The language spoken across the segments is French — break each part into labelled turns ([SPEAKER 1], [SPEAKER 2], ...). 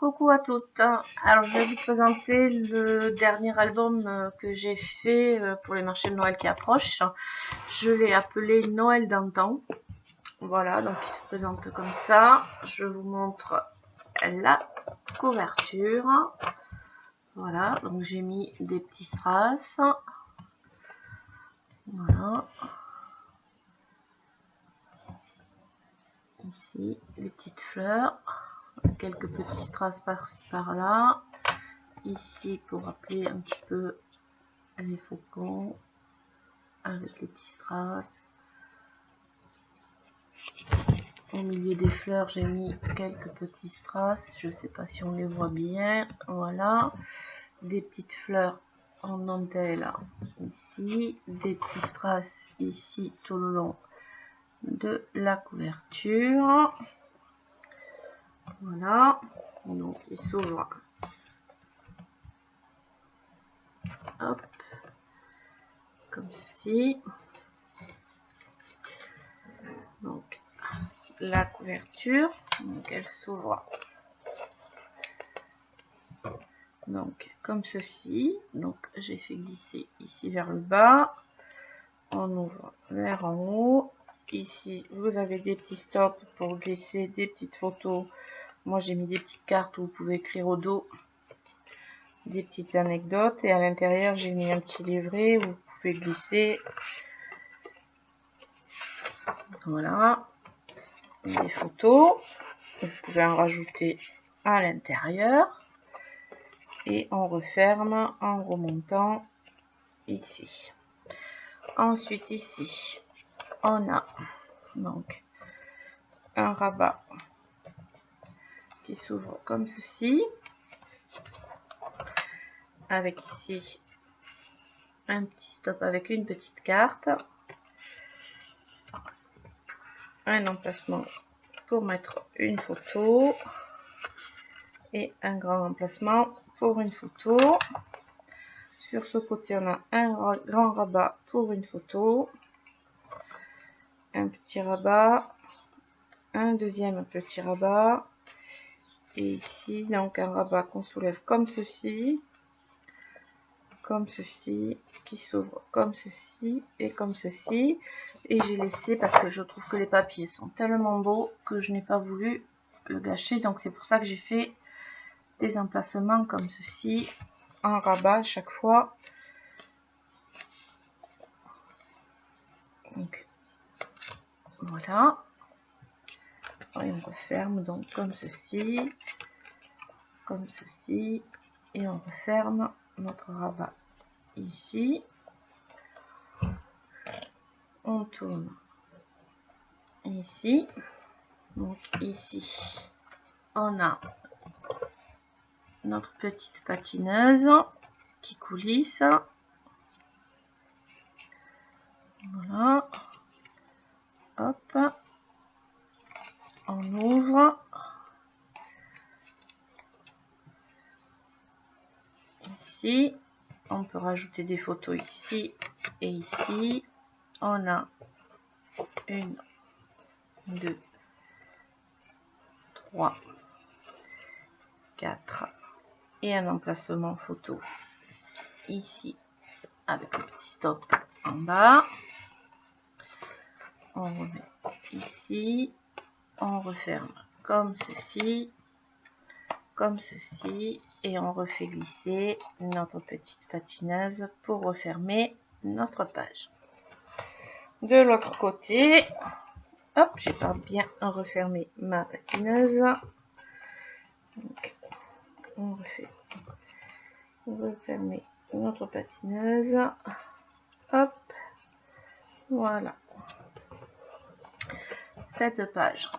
[SPEAKER 1] Coucou à toutes. Alors je vais vous présenter le dernier album que j'ai fait pour les marchés de Noël qui approchent. Je l'ai appelé Noël d'antan. Voilà, donc il se présente comme ça. Je vous montre la couverture. Voilà, donc j'ai mis des petits strass. Voilà. Ici, des petites fleurs. Quelques petits strass par-ci par-là. Ici, pour rappeler un petit peu les faucons avec les petits strass. Au milieu des fleurs, j'ai mis quelques petits strass. Je ne sais pas si on les voit bien. Voilà. Des petites fleurs en dentelle ici. Des petits strass ici tout le long de la couverture. Voilà. Donc, il s'ouvre. Hop. Comme ceci. Donc, la couverture. Donc, elle s'ouvre. Donc, comme ceci. Donc, j'ai fait glisser ici vers le bas. On ouvre vers en haut. Ici, vous avez des petits stops pour glisser des petites photos. Moi, j'ai mis des petites cartes où vous pouvez écrire au dos des petites anecdotes. Et à l'intérieur, j'ai mis un petit livret où vous pouvez glisser. Voilà. Des photos. Vous pouvez en rajouter à l'intérieur. Et on referme en remontant ici. Ensuite, ici, on a donc un rabat qui s'ouvre comme ceci, avec ici un petit stop avec une petite carte, un emplacement pour mettre une photo et un grand emplacement pour une photo. Sur ce côté, on a un grand rabat pour une photo, un petit rabat, un deuxième petit rabat, et ici donc un rabat qu'on soulève comme ceci, qui s'ouvre comme ceci et comme ceci. Et j'ai laissé parce que je trouve que les papiers sont tellement beaux que je n'ai pas voulu le gâcher, donc c'est pour ça que j'ai fait des emplacements comme ceci en rabat chaque fois. Donc voilà, et on referme donc comme ceci, et on referme notre rabat ici. On tourne ici. Donc ici, on a notre petite patineuse qui coulisse. Voilà. Hop. On ouvre. Ici, on peut rajouter des photos ici et ici. On a 1, 2, 3, 4 et un emplacement photo ici avec le petit stop en bas. On remet ici, on referme comme ceci, et on refait glisser notre petite patineuse pour refermer notre page. De l'autre côté, hop, j'ai pas bien refermé ma patineuse. Donc, on refait refermer notre patineuse. Hop, voilà. Cette page.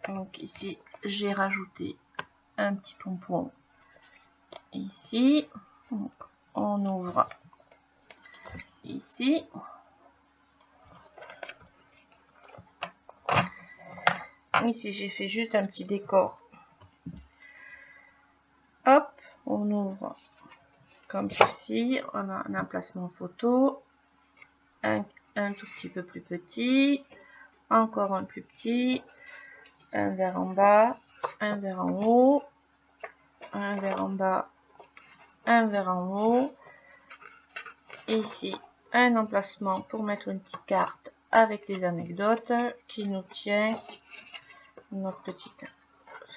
[SPEAKER 1] Donc ici, j'ai rajouté un petit pompon ici. Donc, on ouvre ici. Ici, j'ai fait juste un petit décor. Hop, on ouvre comme ceci. On a un emplacement photo. Un tout petit peu plus petit. Encore un plus petit. Un vers en bas. Un vers en haut. un vers en bas, un vers en haut. Et ici, un emplacement pour mettre une petite carte avec des anecdotes qui nous tient notre petite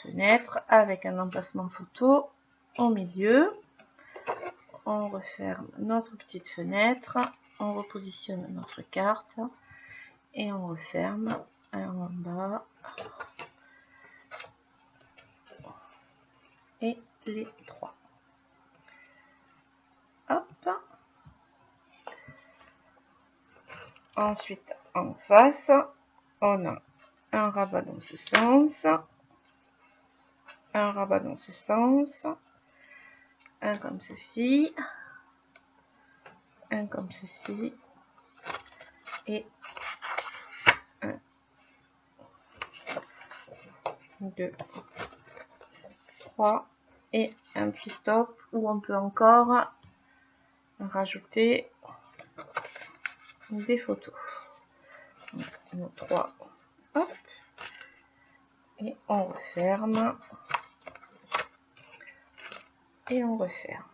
[SPEAKER 1] fenêtre avec un emplacement photo au milieu. On referme notre petite fenêtre, on repositionne notre carte et on referme un en bas et les trois. Hop. Ensuite, en face, on a un rabat dans ce sens, un rabat dans ce sens, un comme ceci, un comme ceci et un, 2, 3 et un petit stop où on peut encore rajouter des photos. Donc, nos 3, hop, et on referme et on referme.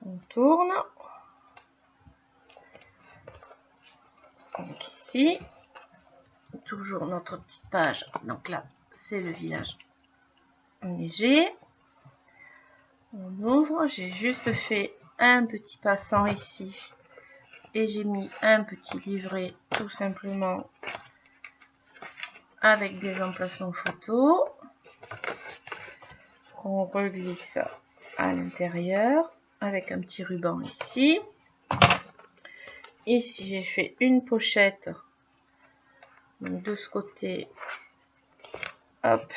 [SPEAKER 1] On tourne. Donc ici, toujours notre petite page. Donc là, c'est le village enneigé. On ouvre. J'ai juste fait un petit passant ici. Et j'ai mis un petit livret tout simplement avec des emplacements photos. On reglisse à l'intérieur avec un petit ruban ici. Ici, j'ai fait une pochette. Donc de ce côté, hop,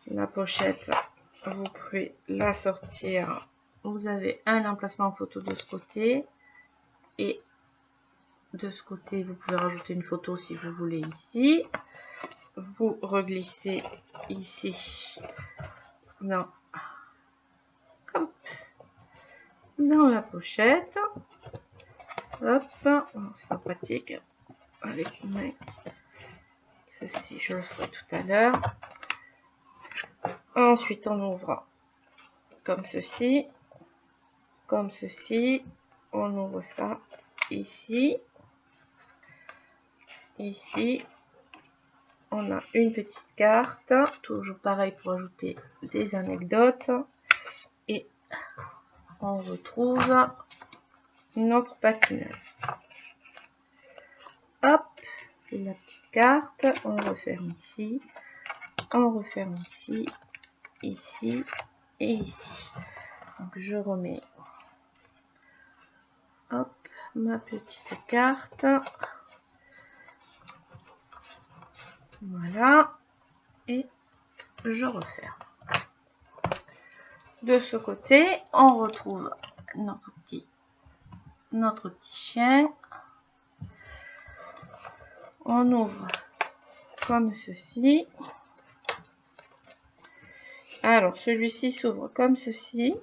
[SPEAKER 1] la pochette, vous pouvez la sortir. Vous avez un emplacement photo de ce côté et de ce côté, vous pouvez rajouter une photo si vous voulez ici. Vous reglissez ici dans la pochette. Hop, c'est pas pratique avec une main. Ceci, je le ferai tout à l'heure. Ensuite, on ouvre comme ceci, comme ceci. On ouvre ça ici. Ici, on a une petite carte, toujours pareil pour ajouter des anecdotes. Et on retrouve notre patineur. Hop, la petite carte, on referme ici, on referme ici, ici et ici. Donc je remets, hop, ma petite carte. Voilà, et je referme. De ce côté, on retrouve notre petit chien. On ouvre comme ceci. Alors, celui-ci s'ouvre comme ceci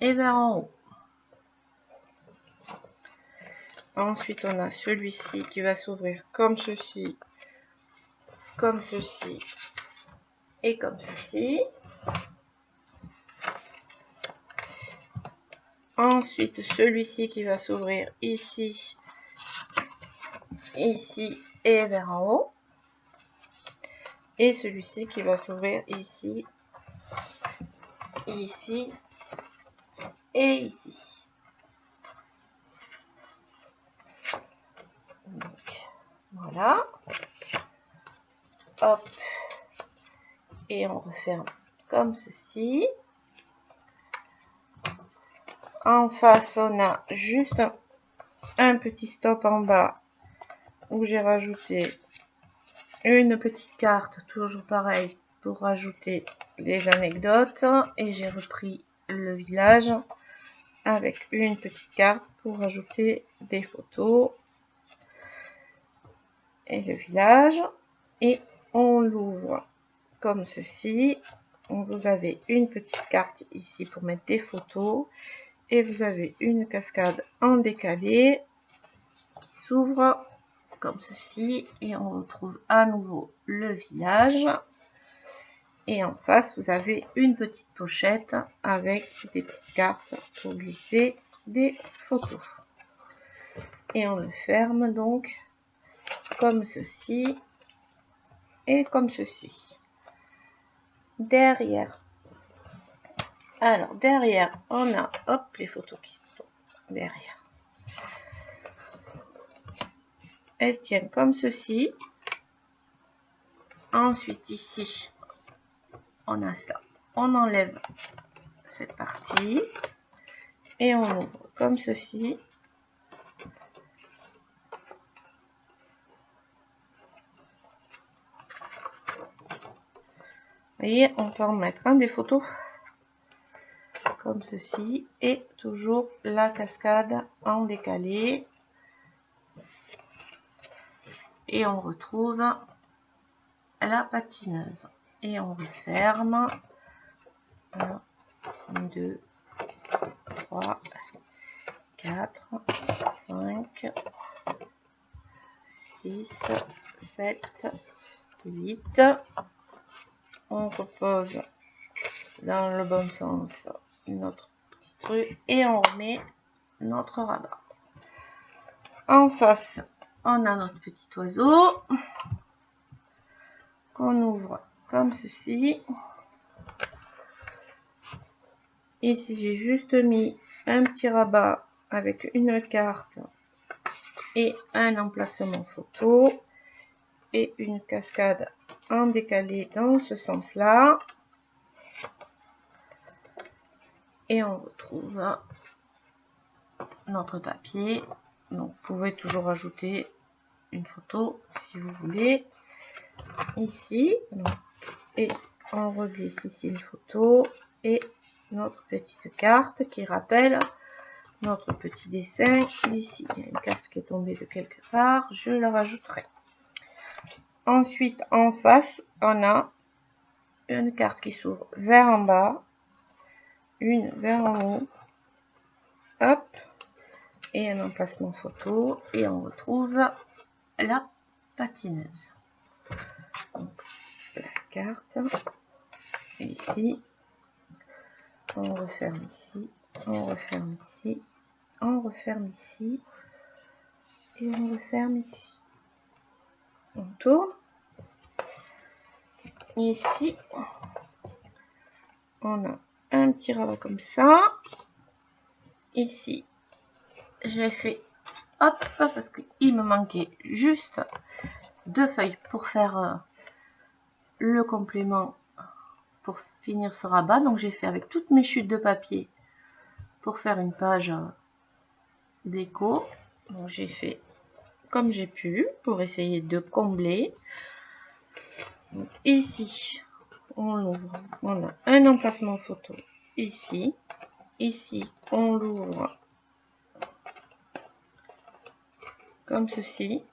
[SPEAKER 1] et vers en haut. Ensuite, on a celui-ci qui va s'ouvrir comme ceci et comme ceci. Ensuite, celui-ci qui va s'ouvrir ici, ici et vers en haut. Et celui-ci qui va s'ouvrir ici, ici et ici. Donc, voilà. Hop. Et on referme comme ceci. En face, on a juste un petit stop en bas où j'ai rajouté une petite carte, toujours pareil, pour rajouter les anecdotes. Et j'ai repris le village avec une petite carte pour rajouter des photos et le village. Et on l'ouvre comme ceci. Vous avez une petite carte ici pour mettre des photos. Et vous avez une cascade en décalé qui s'ouvre comme ceci. Et on retrouve à nouveau le village. Et en face, vous avez une petite pochette avec des petites cartes pour glisser des photos. Et on le ferme donc comme ceci et comme ceci. Derrière, alors derrière, on a hop les photos qui sont derrière. Elles tiennent comme ceci. Ensuite ici, on a ça. On enlève cette partie et on ouvre comme ceci. Vous voyez, on peut en mettre des photos comme ceci et toujours la cascade en décalé. Et on retrouve la patineuse. Et on referme. 1, 2, 3, 4, 5, 6, 7, 8. On repose dans le bon sens notre petit truc et on remet notre rabat. En face, on a notre petit oiseau qu'on ouvre comme ceci. Ici, j'ai juste mis un petit rabat avec une carte et un emplacement photo et une cascade en décalé dans ce sens-là. Et on retrouve notre papier. Donc, vous pouvez toujours ajouter une photo si vous voulez. Ici. Et on reglisse ici une photo et notre petite carte qui rappelle notre petit dessin. Ici, il y a une carte qui est tombée de quelque part. Je la rajouterai. Ensuite, en face, on a une carte qui s'ouvre vers en bas, une vers en haut, hop, et un emplacement photo, et on retrouve la patineuse. Donc, la carte, ici, on referme ici, on referme ici, on referme ici, et on referme ici. On tourne. Ici, on a un petit rabat comme ça. Ici, j'ai fait hop, parce qu'il me manquait juste 2 feuilles pour faire le complément pour finir ce rabat. Donc j'ai fait avec toutes mes chutes de papier pour faire une page déco. Donc j'ai fait comme j'ai pu pour essayer de combler. Donc, ici, on l'ouvre, on a un emplacement photo ici. Ici, on l'ouvre comme ceci.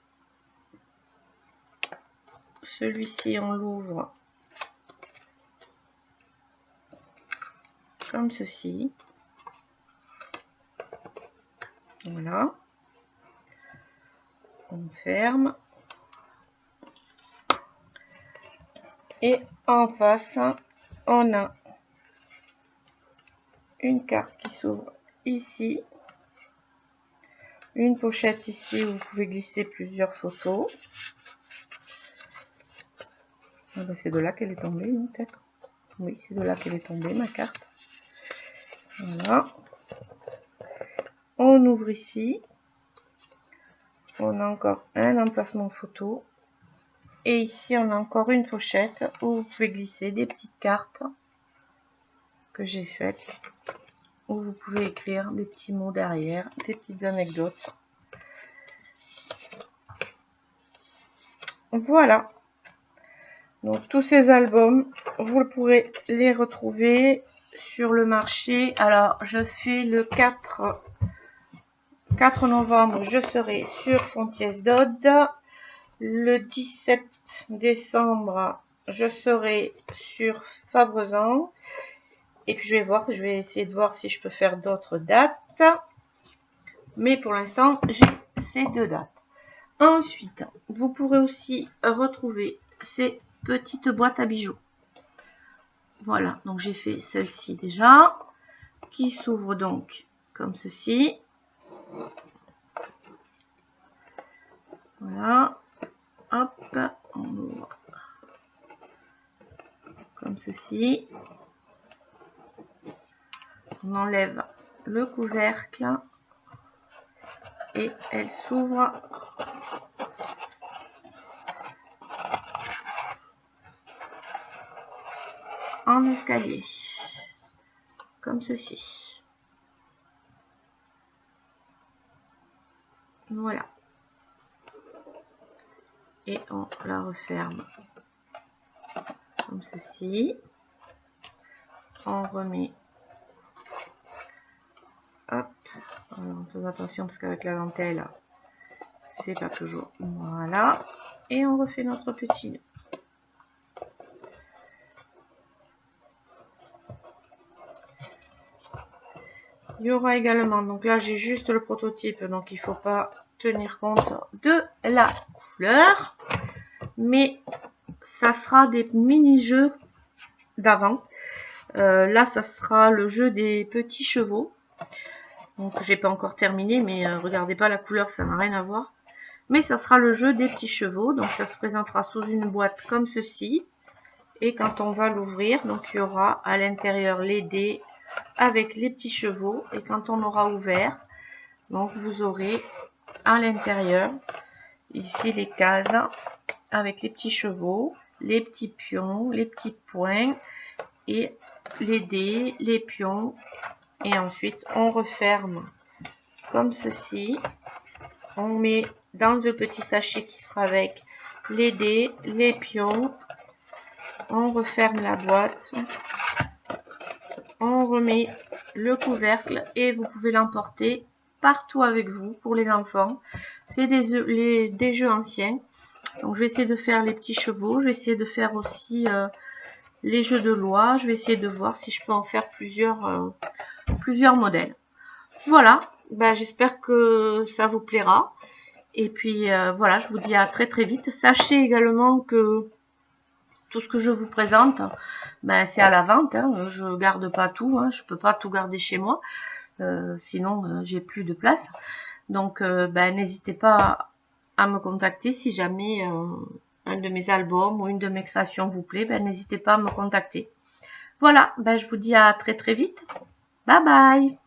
[SPEAKER 1] Celui-ci, on l'ouvre comme ceci. Voilà. On ferme. Et en face, on a une carte qui s'ouvre ici. Une pochette ici où vous pouvez glisser plusieurs photos. Ah ben c'est de là qu'elle est tombée, peut-être. Oui, c'est de là qu'elle est tombée, ma carte. Voilà. On ouvre ici. On a encore un emplacement photo. Et ici, on a encore une pochette où vous pouvez glisser des petites cartes que j'ai faites. Où vous pouvez écrire des petits mots derrière, des petites anecdotes. Voilà. Donc tous ces albums, vous pourrez les retrouver sur le marché. Alors, je fais le 4 novembre, je serai sur Fonthiès-Dode. Le 17 décembre, je serai sur Fabrezan. Et puis je vais essayer de voir si je peux faire d'autres dates. Mais pour l'instant, j'ai ces 2 dates. Ensuite, vous pourrez aussi retrouver ces petites boîtes à bijoux. Voilà, donc j'ai fait celle-ci déjà, qui s'ouvre donc comme ceci. Voilà, hop, on ouvre comme ceci. On enlève le couvercle et elle s'ouvre en escalier, comme ceci. Voilà. Et on la referme comme ceci. On remet. Hop. Alors, on fait attention parce qu'avec la dentelle, c'est pas toujours. Voilà. Et on refait notre petit nœud. Il y aura également, donc là j'ai juste le prototype, donc il ne faut pas tenir compte de la couleur, mais ça sera des mini-jeux d'avant. Là ça sera le jeu des petits chevaux, donc j'ai pas encore terminé, mais regardez pas la couleur, ça n'a rien à voir, mais ça sera le jeu des petits chevaux, donc ça se présentera sous une boîte comme ceci, et quand on va l'ouvrir, donc il y aura à l'intérieur les dés avec les petits chevaux, et quand on aura ouvert, donc vous aurez à l'intérieur ici les cases avec les petits chevaux, les petits pions, les petits points et les dés, les pions, et ensuite on referme comme ceci. On met dans le petit sachet qui sera avec les dés, les pions, on referme la boîte, on remet le couvercle et vous pouvez l'emporter partout avec vous pour les enfants. C'est des jeux anciens. Donc je vais essayer de faire les petits chevaux. Je vais essayer de faire aussi les jeux de loi. Je vais essayer de voir si je peux en faire plusieurs modèles. Voilà. Ben, j'espère que ça vous plaira. Et puis voilà, je vous dis à très très vite. Sachez également que tout ce que je vous présente, ben, c'est à la vente. Hein. Je ne garde pas tout. Hein. Je ne peux pas tout garder chez moi. Sinon, j'ai plus de place. Donc, ben, n'hésitez pas à me contacter si jamais un de mes albums ou une de mes créations vous plaît. Ben, n'hésitez pas à me contacter. Voilà, ben, je vous dis à très très vite. Bye bye!